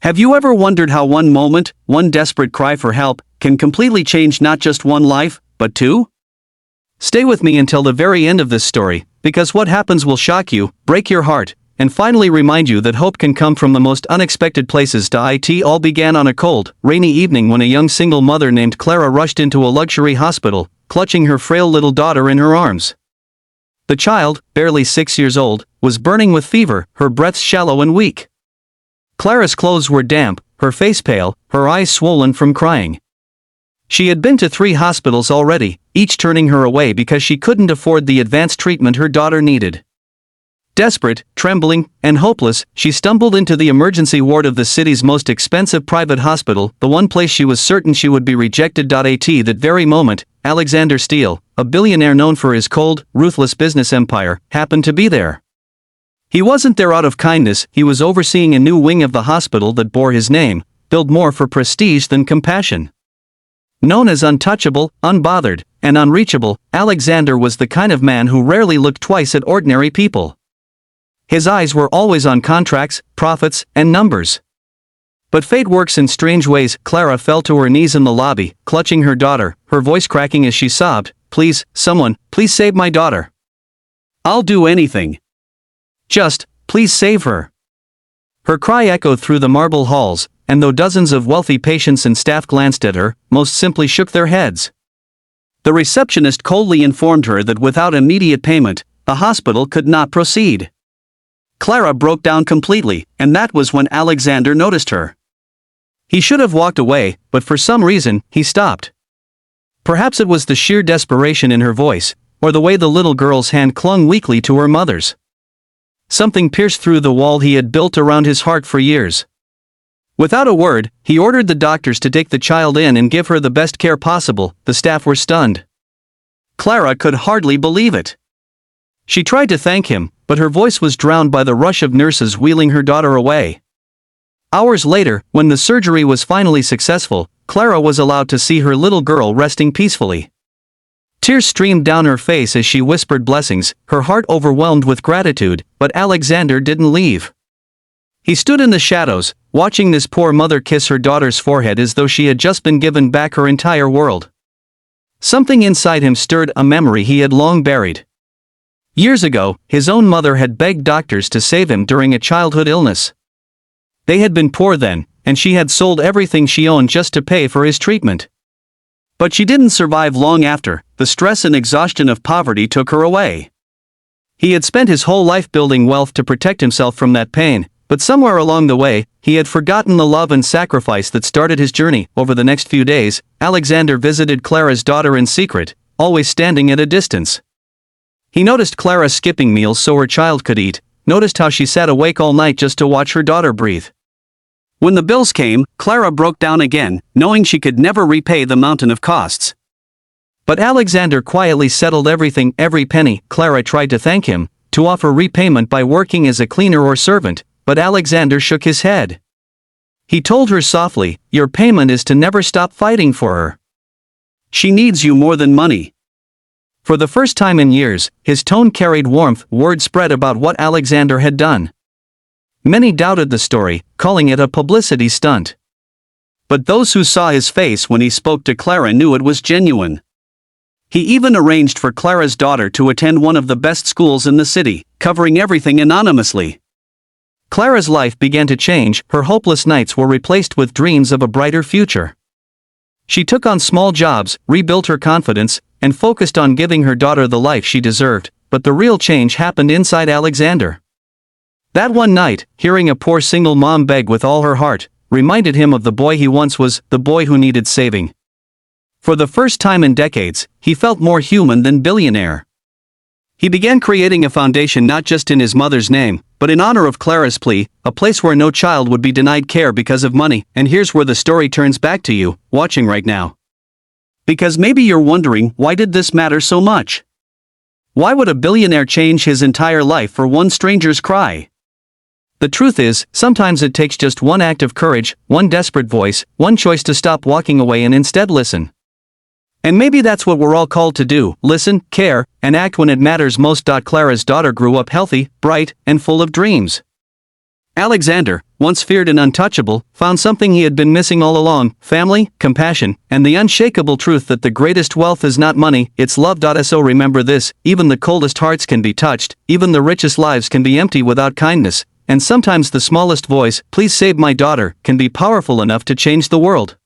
Have you ever wondered how one moment, one desperate cry for help, can completely change not just one life, but two? Stay with me until the very end of this story, because what happens will shock you, break your heart, and finally remind you that hope can come from the most unexpected places. It all began on a cold, rainy evening when a young single mother named Clara rushed into a luxury hospital, clutching her frail little daughter in her arms. The child, barely 6 years old, was burning with fever, her breath shallow and weak. Clara's clothes were damp, her face pale, her eyes swollen from crying. She had been to 3 hospitals already, each turning her away because she couldn't afford the advanced treatment her daughter needed. Desperate, trembling, and hopeless, she stumbled into the emergency ward of the city's most expensive private hospital, the one place she was certain she would be rejected. At that very moment, Alexander Steele, a billionaire known for his cold, ruthless business empire, happened to be there. He wasn't there out of kindness, he was overseeing a new wing of the hospital that bore his name, built more for prestige than compassion. Known as untouchable, unbothered, and unreachable, Alexander was the kind of man who rarely looked twice at ordinary people. His eyes were always on contracts, profits, and numbers. But fate works in strange ways. Clara fell to her knees in the lobby, clutching her daughter, her voice cracking as she sobbed, "Please, someone, please save my daughter. I'll do anything. Just, please save her." Her cry echoed through the marble halls, and though dozens of wealthy patients and staff glanced at her, most simply shook their heads. The receptionist coldly informed her that without immediate payment, the hospital could not proceed. Clara broke down completely, and that was when Alexander noticed her. He should have walked away, but for some reason, he stopped. Perhaps it was the sheer desperation in her voice, or the way the little girl's hand clung weakly to her mother's. Something pierced through the wall he had built around his heart for years. Without a word, he ordered the doctors to take the child in and give her the best care possible. The staff were stunned. Clara could hardly believe it. She tried to thank him, but her voice was drowned by the rush of nurses wheeling her daughter away. Hours later, when the surgery was finally successful, Clara was allowed to see her little girl resting peacefully. Tears streamed down her face as she whispered blessings, her heart overwhelmed with gratitude, but Alexander didn't leave. He stood in the shadows, watching this poor mother kiss her daughter's forehead as though she had just been given back her entire world. Something inside him stirred a memory he had long buried. Years ago, his own mother had begged doctors to save him during a childhood illness. They had been poor then, and she had sold everything she owned just to pay for his treatment. But she didn't survive long after. The stress and exhaustion of poverty took her away. He had spent his whole life building wealth to protect himself from that pain, but somewhere along the way, he had forgotten the love and sacrifice that started his journey. Over the next few days, Alexander visited Clara's daughter in secret, always standing at a distance. He noticed Clara skipping meals so her child could eat, noticed how she sat awake all night just to watch her daughter breathe. When the bills came, Clara broke down again, knowing she could never repay the mountain of costs. But Alexander quietly settled everything, every penny. Clara tried to thank him, to offer repayment by working as a cleaner or servant, but Alexander shook his head. He told her softly, "Your payment is to never stop fighting for her. She needs you more than money." For the first time in years, his tone carried warmth. Word spread about what Alexander had done. Many doubted the story, calling it a publicity stunt. But those who saw his face when he spoke to Clara knew it was genuine. He even arranged for Clara's daughter to attend one of the best schools in the city, covering everything anonymously. Clara's life began to change. Her hopeless nights were replaced with dreams of a brighter future. She took on small jobs, rebuilt her confidence, and focused on giving her daughter the life she deserved. But the real change happened inside Alexander. That one night, hearing a poor single mom beg with all her heart, reminded him of the boy he once was, the boy who needed saving. For the first time in decades, he felt more human than Billionaire. He began creating a foundation not just in his mother's name, but in honor of Clara's plea, a place where no child would be denied care because of money. And here's where the story turns back to you, watching right now. Because maybe you're wondering, why did this matter so much? Why would a billionaire change his entire life for one stranger's cry? The truth is, sometimes it takes just one act of courage, one desperate voice, one choice to stop walking away and instead listen. And maybe that's what we're all called to do: listen, care, and act when it matters most. Clara's daughter grew up healthy, bright, and full of dreams. Alexander, once feared and untouchable, found something he had been missing all along: family, compassion, and the unshakable truth that the greatest wealth is not money, it's love. So remember this: even the coldest hearts can be touched, even the richest lives can be empty without kindness, and sometimes the smallest voice, "Please save my daughter," can be powerful enough to change the world.